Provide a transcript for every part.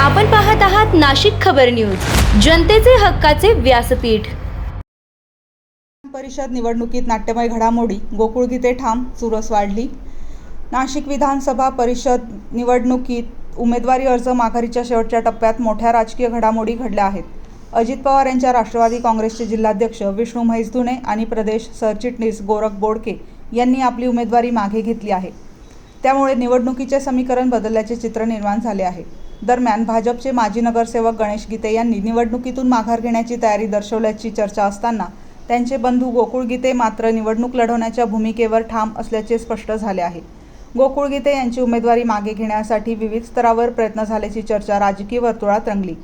आपण पाहत आहात नाशिक खबर न्यूज, जनतेचे हक्काचे व्यासपीठ। परिषद निवडणुकीत नाट्यमय घडामोडी, गोकुळ गीते ठाम, चुरस वाढली। नाशिक विधानसभा परिषद निवडणुकीत उमेदवारी अर्ज माघारीच्या शेवटच्या टप्प्यात मोठ्या राजकीय घडामोडी घडल्या आहेत। अजित पवार यांच्या राष्ट्रवादी काँग्रेसचे जिल्हाध्यक्ष विष्णू म्हैसधुणे आणि प्रदेश सरचिटणीस गोरख बोडके यांनी आपली उमेदवारी मागे घेतली आहे। त्यामुळे निवडणुकीचे समीकरण बदलल्याचे चित्र निर्माण झाले आहे। दरम्यान भाजपचे माजी नगरसेवक गणेश गीते यांनी निवडणुकीतून माघार घेण्याची तयारी दर्शवल्याची चर्चा असताना त्यांचे बंधू गोकुळ गीते मात्र निवडणूक लढवण्याच्या भूमिकेवर ठाम असल्याचे स्पष्ट झाले आहे। गोकुळ गीते यांची उमेदवारी मागे घेण्यासाठी विविध स्तरावर प्रयत्न झाल्याची चर्चा राजकीय वर्तुळात रंगली।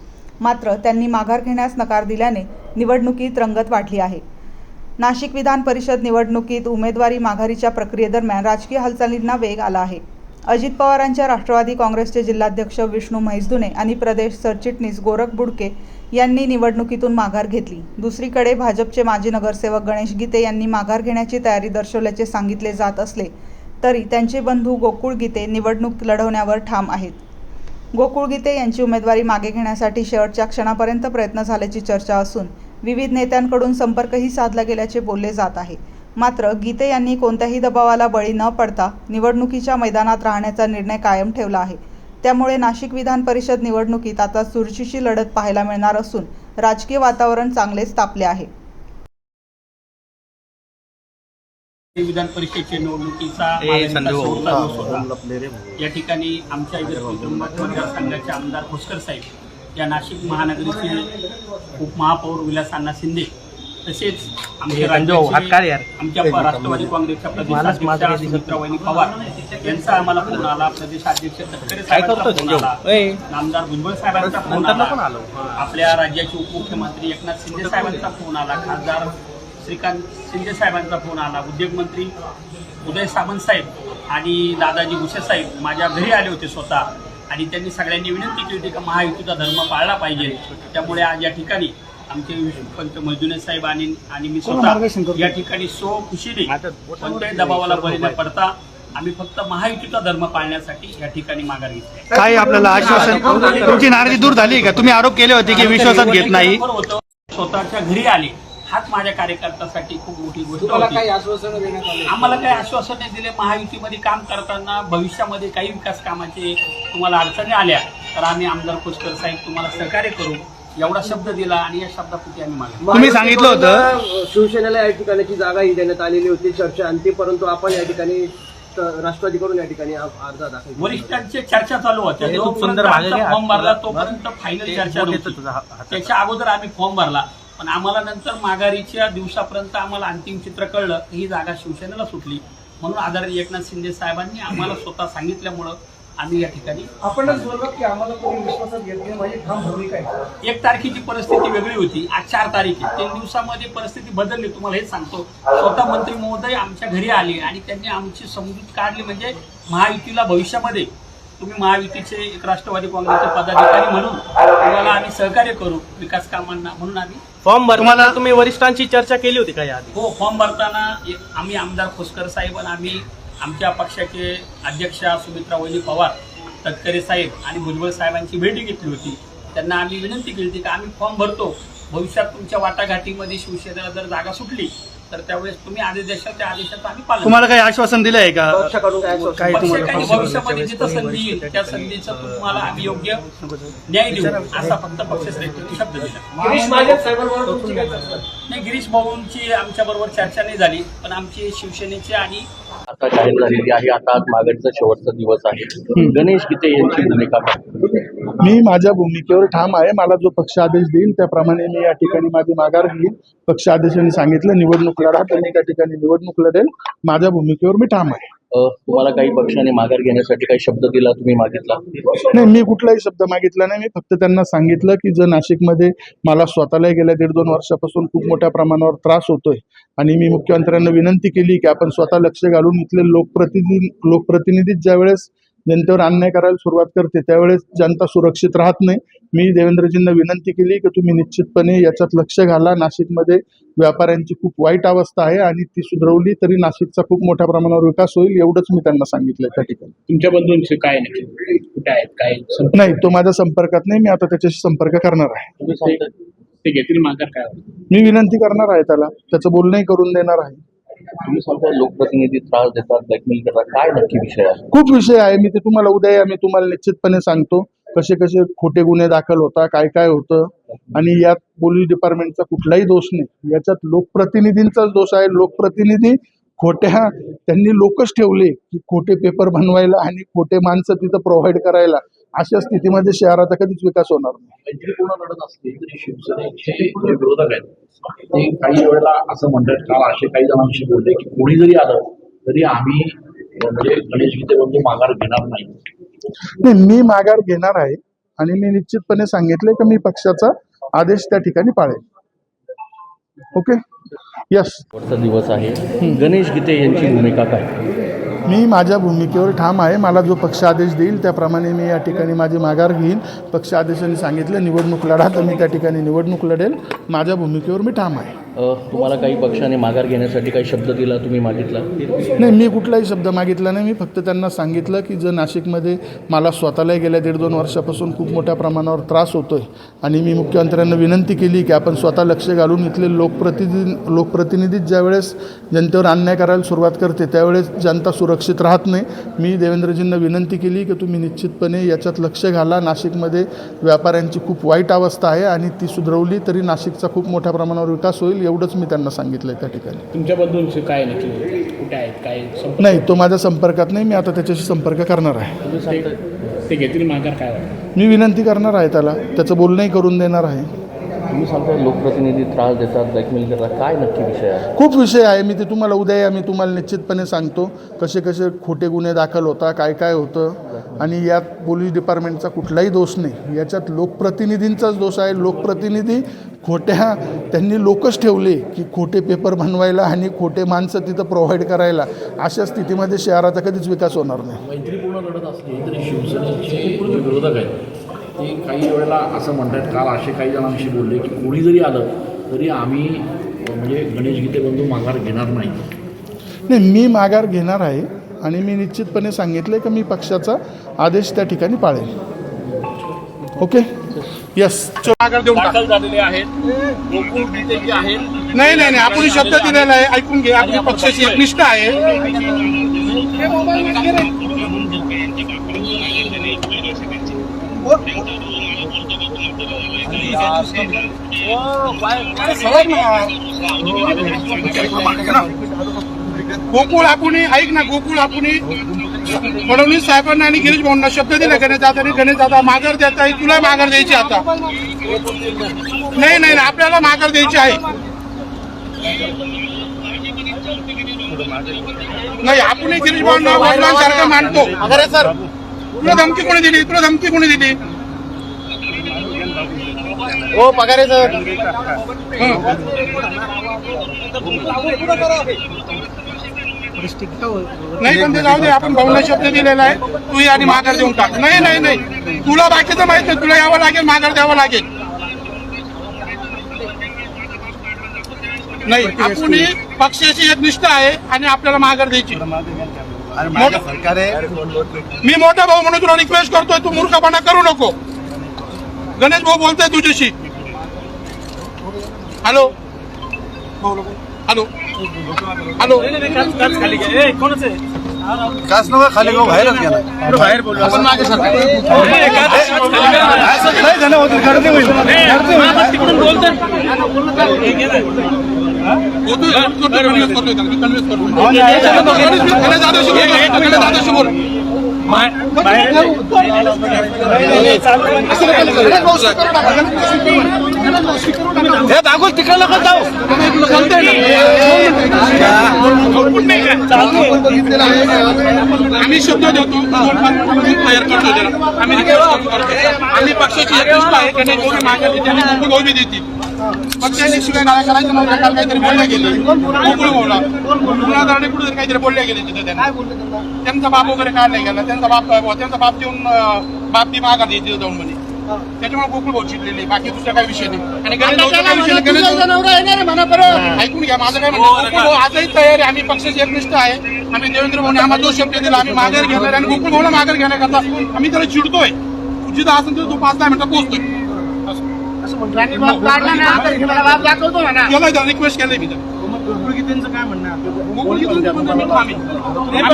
मात्र त्यांनी माघार घेण्यास नकार दिल्याने निवडणुकीत रंगत वाढली आहे। नाशिक विधान परिषद निवडणुकीत उमेदवारी माघारीच्या प्रक्रियेदरम्यान राजकीय हालचालींना वेग आला आहे। अजित पवारांच्या राष्ट्रवादी काँग्रेसचे जिल्हाध्यक्ष विष्णू म्हैसधुणे आणि प्रदेश सरचिटणीस गोरख बोडके यांनी निवडणुकीतून माघार घेतली। दुसरीकडे भाजपचे माजी नगरसेवक गणेश गीते यांनी माघार घेण्याची तयारी दर्शवल्याचे सांगितले जात असले तरी त्यांचे बंधू गोकुळ गीते निवडणूक लढवण्यावर ठाम आहेत। गोकुळ गीते यांची उमेदवारी मागे घेण्यासाठी शेवटच्या क्षणापर्यंत प्रयत्न झाल्याची चर्चा असून विविध नेत्यांकडून संपर्कही साधला गेल्याचे बोलले जात आहे। मात्र गीते यांनी कोणत्याही दबावाला बळी न पडता निवडणुकीच्या मैदानात राहण्याचा निर्णय कायम ठेवला आहे। त्यामुळे नाशिक विधान परिषद निवडणुकीत आता चुरशीची लढत पाहायला मिळणार असून राजकीय वातावरण चांगलेच तापले आहे। विधान परिषदेच्या निवडणुकीचा या ठिकाणी आमच्या मतदारसंघाचे आमदार खोसकर साहेब, या नाशिक महानगरीचे उपमहापौर विलास अण्णा शिंदे, तसेच आमच्या राष्ट्रवादी काँग्रेसच्या प्रदेशाध्यक्ष सुमित्रा वहिनी पवार यांचा आम्हाला फोन आला, प्रदेशाध्यक्ष तटकरे साहेबांचा फोन आला, नामदार भुजबळ साहेबांचा फोन आला, आपल्या राज्याचे उपमुख्यमंत्री एकनाथ शिंदे साहेबांचा फोन आला, खासदार श्रीकांत शिंदे साहेबांचा फोन आला, उद्योगमंत्री उदय सामंत साहेब आणि दादाजी भुसे साहेब माझ्या घरी आले होते स्वतः, आणि त्यांनी सगळ्यांनी विनंती केली होती की महायुतीचा धर्म पाळला पाहिजे। त्यामुळे आज या ठिकाणी आमचे विष्णुपंत म्हैसधुणे साहेब आणि मी स्वतः या ठिकाणी खुशीने कोणत्याही दबावाला बळी न पडता आम्ही फक्त महायुतीचा धर्म पाळण्यासाठी या ठिकाणी माघार घेतली। काय आपल्याला आश्वासन, तुमची नाराजी दूर झाली का? तुम्ही आरोप केले होते की विश्वासात घेत नाही, स्वतःच्या घरी आले, हाच माझ्या कार्यकर्त्यासाठी खूप मोठी गोष्ट होती। आम्हाला काही आश्वासने दिले, महायुतीमध्ये काम करताना भविष्यामध्ये काही विकास कामाचे तुम्हाला अडचणी आल्या तर आम्ही आमदार खोसकर साहेब तुम्हाला सहकार्य करू, एवढा शब्द दिला आणि या शब्दापोटी आम्ही मागे। तुम्ही सांगितलं होतं शिवसेनेला या ठिकाणाची जागाही देण्यात आलेली होती चर्चा अंती, परंतु आपण या ठिकाणी राष्ट्रवादीकडून या ठिकाणी अर्ज दाखल, वरिष्ठांची चर्चा चालू होत्या, फॉर्म भरला तोपर्यंत फायनल चर्चा नव्हती। त्याच्या अगोदर आम्ही फॉर्म भरला, पण आम्हाला नंतर माघारीच्या दिवसापर्यंत आम्हाला अंतिम चित्र कळलं की ही जागा शिवसेनेला सुटली, म्हणून आदरणीय एकनाथ शिंदे साहेबांनी आम्हाला स्वतः सांगितल्यामुळं आम्ही या ठिकाणी आपणच बोललो की आम्हाला कोणी विश्वासात घेत नाही, माझी ठाम भूमिका आहे। 1 तारखेची परिस्थिती वेगळी होती, आज 4 तारीख आहे, 3 दिवसामध्ये परिस्थिती बदलली। तुम्हाला हेच सांगतो, स्वतः मंत्री महोदय आमच्या घरी आले आणि त्यांनी आमची समजूत काढली, म्हणजे महायुतीला भविष्यामध्ये तुम्ही महायुतीचे एक राष्ट्रवादी काँग्रेसचे पदाधिकारी म्हणून तुम्हाला आम्ही सहकार्य करू विकास कामांना, म्हणून आम्ही फॉर्म भरताना तुम्ही वरिष्ठांची चर्चा केली होती का याआधी? हो, फॉर्म भरताना आम्ही आमदार खोसकर साहेब आणि आम्ही आमच्या पक्षाचे अध्यक्षा सुमित्रा वहिनी पवार, तटकरे साहेब आणि भुजबळ साहेबांची भेटी घेतली होती। त्यांना आम्ही विनंती केली होती की आम्ही फॉर्म भरतो, भविष्यात तुमच्या वाटाघाटीमध्ये शिवसेनेला जर जागा सुटली तर त्यावेळेस तुम्ही आदेशाचं आम्ही पालन। तुम्हाला काही आश्वासन दिलं आहे का? काही भविष्यामध्ये जिथं संधी येईल त्या संधीचं तुम्हाला आम्ही योग्य न्याय देऊ असा फक्त पक्षश्रेष्ठींनी शब्द दिला। नाही, गिरीश भाऊंची आमच्या बरोबर चर्चा नाही झाली, पण आमची शिवसेनेची आणि आता जाहीर झालेली आहे। आता माघारीचा शेवटचा दिवस आहे, गणेश गीते यांची भूमिका काय? मी माझ्या भूमिकेवर ठाम आहे। मला जो पक्ष आदेश देईल त्याप्रमाणे मी या ठिकाणी माझी माघार घेईन। पक्ष आदेशाने सांगितलं निवडणूक लढा तर मी त्या ठिकाणी निवडणूक लढेल। माझ्या भूमिकेवर मी ठाम आहे। तुम्हाला काही पक्षाने माघार घेण्यासाठी काही शब्द दिला, तुम्ही मागितला? नाही, मी कुठलाही शब्द मागितला नाही। मी फक्त त्यांना सांगितलं की जर नाशिकमध्ये मला स्वतःला गेल्या 1.5-2 वर्षापासून खूप मोठ्या प्रमाणावर त्रास होतोय आणि मी मुख्यमंत्र्यांना विनंती केली की आपण स्वतः लक्ष घालून इथले लोकप्रतिनिधी ज्यावेळेस जनतेवर अन्याय करायला सुरुवात करते त्यावेळेस जनता सुरक्षित राहत नाही. मी देवेंद्रजींना विनंती केली की तुम्ही निश्चितपणे याच्यात लक्ष घाला. नाशिकमध्ये व्यापाऱ्यांची खूप वाईट अवस्था आहे आणि ती सुधारवली तरी नाशिकचा खूप मोठ्या प्रमाणावर विकास होईल, एवढंच मी त्यांना सांगितलंय त्या ठिकाणी. तुमच्या बंधूंचे काय नक्की कुठे आहेत काय नाही, तो माझ्या संपर्कात नाही. मी आता त्याच्याशी संपर्क करणार आहे. ते घेतील माघार काय मी विनंती करणार आहे त्याला, त्याचं बोलणंही करून देणार आहे. तुम्ही सांगता लोकप्रतिनिधी त्रास देतात, ब्लॅकमेल करतात, काय नक्की विषय आहे? खूप विषय आहे. मी ते तुम्हाला उद्या मी तुम्हाला निश्चितपणे सांगतो कसे कसे खोटे गुन्हे दाखल होता, काय काय होतं. आणि यात पोलीस डिपार्टमेंटचा कुठलाही दोष नाही, याच्यात लोकप्रतिनिधींचाच दोष आहे. लोकप्रतिनिधी खोट्या त्यांनी लोकच ठेवले की खोटे पेपर बनवायला आणि खोटे माणसं तिथं प्रोव्हाइड करायला. अशा स्थितीमध्ये शहराचा कधीच विकास होणार नाही. मैत्रीपूर्ण लढत असते तरी शिवसेनेचे जे विरोधक आहेत ते काही वेळेला असं म्हणतात, काल असे काही जणांशी बोलले की कोणी जरी आलं तरी आम्ही म्हणजे गणेश गीते बंधू माघार घेणार नाही. नाही, मी माघार घेणार आहे आणि मी निश्चितपणे सांगितले की मी पक्षाचा आदेश त्या ठिकाणी पाळेल. Okay, yes. शेवटचा दिवस आहे, गणेश गीते यांची भूमिका काय? मी माझ्या भूमिकेवर ठाम आहे. मला जो पक्ष आदेश देईल त्याप्रमाणे मी या ठिकाणी माझी माघार घेईन. पक्ष आदेशाने सांगितलं निवडणूक लढा तर मी त्या ठिकाणी निवडणूक लढेल. माझ्या भूमिकेवर मी ठाम आहे. तुम्हाला काही पक्षाने माघार घेण्यासाठी काही शब्द दिला, तुम्ही मागितला? नाही, मी कुठलाही शब्द मागितला नाही. मी फक्त त्यांना सांगितलं की जर नाशिकमध्ये मला स्वतःलाही गेल्या 1.5-2 वर्षापासून खूप मोठ्या प्रमाणावर त्रास होतो आहे आणि मी मुख्यमंत्र्यांना विनंती केली की आपण स्वतः लक्ष घालून इथले लोकप्रतिनिधी ज्यावेळेस जनतेवर अन्याय करायला सुरुवात करते त्यावेळेस जनता सुरक्षित राहत नाही. मी देवेंद्रजींना विनंती केली की तुम्ही निश्चितपणे याच्यात लक्ष घाला. नाशिकमध्ये व्यापाऱ्यांची खूप वाईट अवस्था आहे आणि ती सुधारवली तरी नाशिकचा खूप मोठ्या प्रमाणावर विकास होईल, एवढंच मी त्यांना सांगितलंय त्या ठिकाणी. तुमच्या बंधूंचे काय नक्की कुठे आहेत काय? नाही, तो माझ्या संपर्कात नाही. मी आता त्याच्याशी संपर्क करणार आहे. तुम्ही सांगता ते घेतील माघार काय? मी विनंती करणार आहे त्याला, त्याचं बोलणंही करून देणार आहे. तुम्ही सांगता लोकप्रतिनिधी त्रास देतात, ब्लॅकमेल करतात, काय नक्की विषय आहे? खूप विषय आहे. मी ते तुम्हाला उद्या मी तुम्हाला निश्चितपणे सांगतो कसे कसे खोटे गुन्हे दाखल होता, काय काय होतं. आणि यात पोलीस डिपार्टमेंटचा कुठलाही दोष नाही, याच्यात लोकप्रतिनिधींचाच दोष आहे. लोकप्रतिनिधी खोट्या त्यांनी लोकच ठेवले की खोटे पेपर बनवायला आणि खोटे माणसं तिथं प्रोव्हाइड करायला. अशा स्थितीमध्ये शहराचा कधीच विकास होणार नाही. मैत्रीपूर्ण लढत असली तरी शिवसेनेचे जे विरोधक आहेत ते काही वेळेला असं म्हणतात, काल असे काही जणांशी बोलले की कोणी जरी आलं तरी आम्ही म्हणजे गणेश गीते बंधू माघार घेणार नाही. नाही, मी माघार घेणार आहे आणि मी निश्चितपणे सांगितले की मी पक्षाचा आदेश त्या ठिकाणी पाळेल. Okay, yes. दाखल झालेले आहेत, गोकुळ गीते जे आहेत. नाही नाही नाही, आपण शब्द दिलेला आहे, ऐकून घे. आपली पक्षाची एक निष्ठा आहे. गोकुळ आपण ऐक ना, गोकुळ आपण फडणवीस साहेबांना आणि गिरीश भाऊंना शब्द दिले गणेश दादा माघार देत आहे. तुला माघार द्यायची आता? नाही नाही, आपल्याला माघार द्यायची आहे. नाही, आपण गिरीश भाऊंना वडिलांसारखं मानतो. अरे सर, तुला धमकी कोणी दिली? हो, पगारे सर. नाही, पण ते जाऊ दे. आपण भाऊंना शब्द दिलेला आहे, तू आणि माघार देऊन टाक. नाही, तुला बाकीचं माहित नाही. तुला यावं लागेल, माघार द्यावं लागेल. नाही, आपण पक्षाची एक निष्ठा आहे आणि आपल्याला माघार द्यायची. मी मोठा भाऊ म्हणून तुला रिक्वेस्ट करतोय, तू मूर्खपणा करू नको. गणेश भाऊ बोलतोय तुझ्याशी. हॅलो. कास नव्हे खाली गो बाहेरच गेला. बाहेर बोलू आपण मागे तिकडून बोलतात. दाखवून तिकडे नको जाऊ. आम्ही शब्द देतो, तयार करतो. आम्ही पक्षाची एक निष्ठा आहे, मागे देतील. पक्षाने शिवाय नाळा करायचं नव्हतं. काल काहीतरी बोलल्या गेले, गोकुळ बोला कुठे काहीतरी बोलल्या गेले तिथे. त्यांचा बाप वगैरे काढला गेला, त्यांचा बाप बुवा त्यांचा बाप देऊन बाप दी मागा द्यायची जाऊन म्हणे त्याच्यामुळे गोकुळ भाऊ चिडलेले बाकी दुसरा काही विषय नाही. आणि गणेश भाऊचा काय विषय नाही. गणेश भाऊ ऐकून घ्या माझं काय म्हणणं गोकुळ भाऊ आजही तयार आहे. आम्ही पक्षाचे एकनिष्ठ आहे. आम्ही देवेंद्र भाऊने आम्हाला 2 शब्द दिला आम्ही माघार घेणार आणि गोकुळ भाऊला माघार घेण्याकरता आम्ही त्याला चिडतोय. जिथं असेल तिथं तो 5-10 मिनिटात पोहोचतोय. त्याला रिक्वेस्ट केलंय मी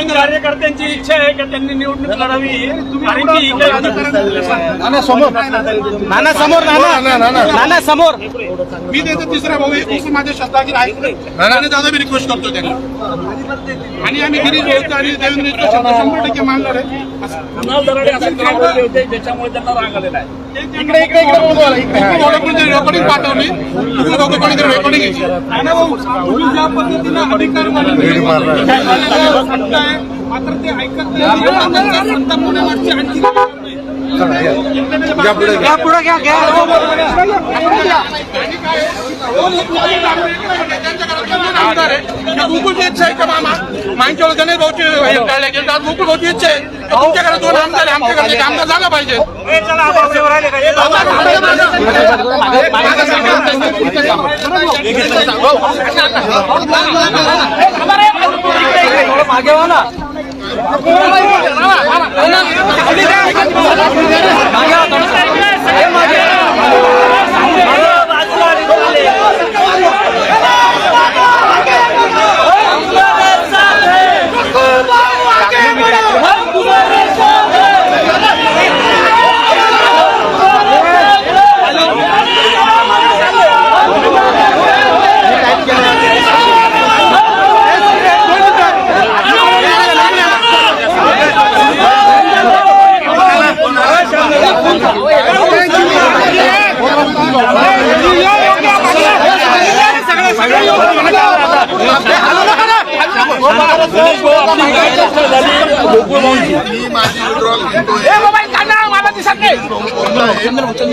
कार्यकर्त्यांची इच्छा आहे की त्यांनी निवडणूक लढावी. समोर मी त्याचा तिसरा भाऊ आहे. माझ्या शब्दाची ऐकलं दादा मी रिक्वेस्ट करतो त्यांना आणि आम्ही गिरीश भाऊ आणि देवेंद्र शब्द 100% मानणार आहे. त्याच्यामुळे त्यांना राग आलेला आहे. रेकॉर्डिंग पाठवली रेकॉर्डिंग ज्या पद्धतीने अधिकार मात्र ते ऐकत गोकुळची इच्छा आहे का मामा मागच्या वेळेस गणेश भाऊची टाळल्या गेली आज गोकुळ भाऊची इच्छा आहे तुमच्याकडे 2 आमदार आहे आमच्याकडे आमदार झाला पाहिजे.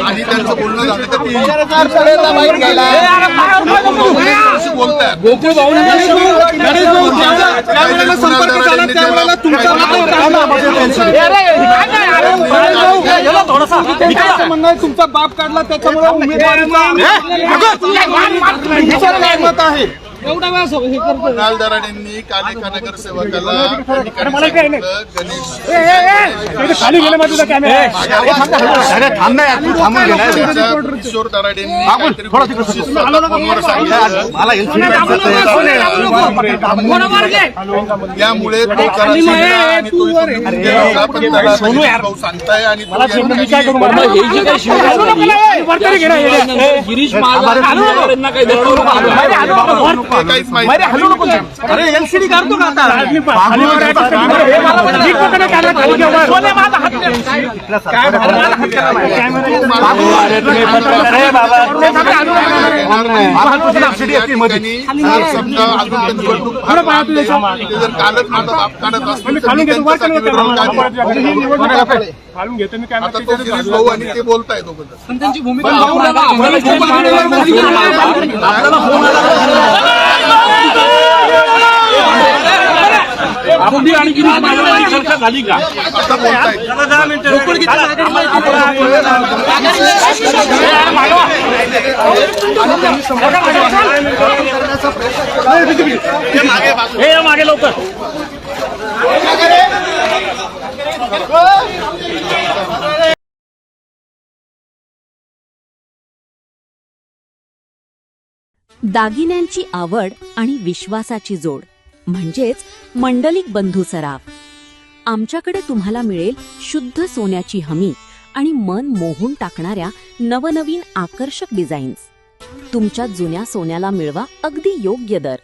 आणि त्यांचं बोलणं झालं तर तुमचा बाप काढला त्याच्यामुळे मत आहे. कुणाल दराडेंनी कालिका नगरसेवकाला किशोर दराडेंनी यामुळे सांगताय आणि गिरीश काहीच माहिती अरे एलसीडी काढतो का आता कालच माझा बाप काढत असतो भाऊ आणि ते बोलताय दोघं त्यांची भूमिका आपण आणि चर्चा झाली का आता बोलताय मागे लवकर दागिन्यांची आवड आणि विश्वासाची जोड म्हणजेच मंडलिक बंधू सराफ. आमच्याकडे तुम्हाला मिळेल शुद्ध सोन्याची हमी आणि मन मोहून टाकणाऱ्या नवनवीन आकर्षक डिझाईन्स. तुमच्या जुन्या सोन्याला मिळवा अगदी योग्य दर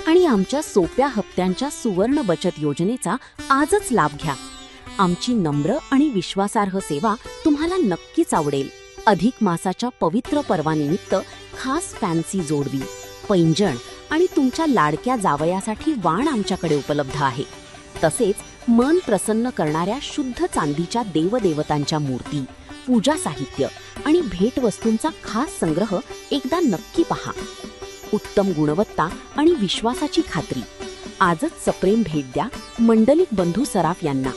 आणि आमच्या सोप्या हप्त्यांच्या सुवर्ण बचत योजनेचा आजच लाभ घ्या. आमची नम्र आणि विश्वासार्ह सेवा तुम्हाला नक्कीच आवडेल. अधिक मासाच्या पवित्र पर्वानिमित्त खास फॅन्सी जोडवी, पैंजण आणि तुमच्या लाडक्या जावयासाठी वाण आमच्याकडे उपलब्ध आहे. तसेच मन प्रसन्न करणाऱ्या शुद्ध चांदीच्या देवदेवतांच्या मूर्ती, पूजा साहित्य आणि भेटवस्तूंचा खास संग्रह एकदा नक्की पहा. उत्तम गुणवत्ता आणि विश्वासाची खात्री. आजच सप्रेम भेट द्या मंडलिक बंधू सराफ यांना.